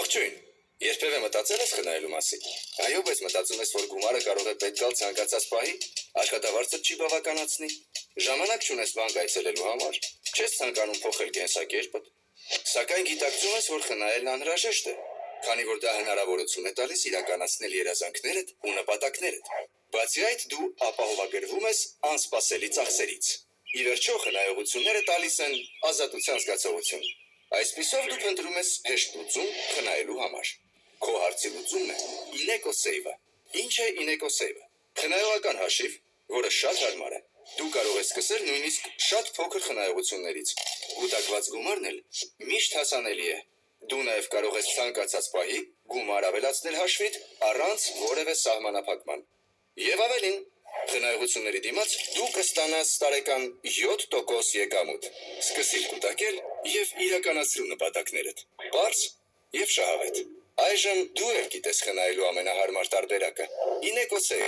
Ողջույն, երբևէ մտածել ես խնայելու մասին։ Այո, բայց մտածում ես, որ գումարը կարող է պետք գալ ցանկացած պահի, աշխատավարձը չի բավականացնի, ժամանակ չունես բանկ այցելելու համար, չես ցանկանում փոխել կենսակերպդ, սակայն գիտակցում ես, որ խնայելն անհրաժեշտ է, քանի որ դա հնարավորություն է տալիս իրականացնել երազանքներդ ու նպատակներդ։ Բացի այդ, դու ապահովագրվում ես անսպասելի ծախսերից։ Ի վերջո, խնայողությունները տալիս են ազատության զգացողություն։ Այսպիսով դու փնտրում ես հեշտ լուծում խնայելու համար։ Քո հարցի լուծումն է InEcoSave-ը։ Ինչ է InEcoSave-ը։ Խնայողական հաշիվ, որը շատ հարմար է։ Դու կարող ես սկսել նույնիսկ շատ փոքր խնայողություններից։ Կուտակված գումարն էլ միշտ հասանելի է։ Դու նաև կարող ես ցանկացած պահի գումար ավելացնել հաշվիդ առանց որևէ սահմանափակման։ Եվ ավելին, խնայողությունների դիմաց դու կստանաս տարեկան 7% եկամուտ։ Սկսիր կուտակել և իրականացրու նպատակներդ։ Պարզ և շահավետ։ Այժմ դու էլ գիտես խնայելու ամենահարմար տարբերակը։ InEcoSave։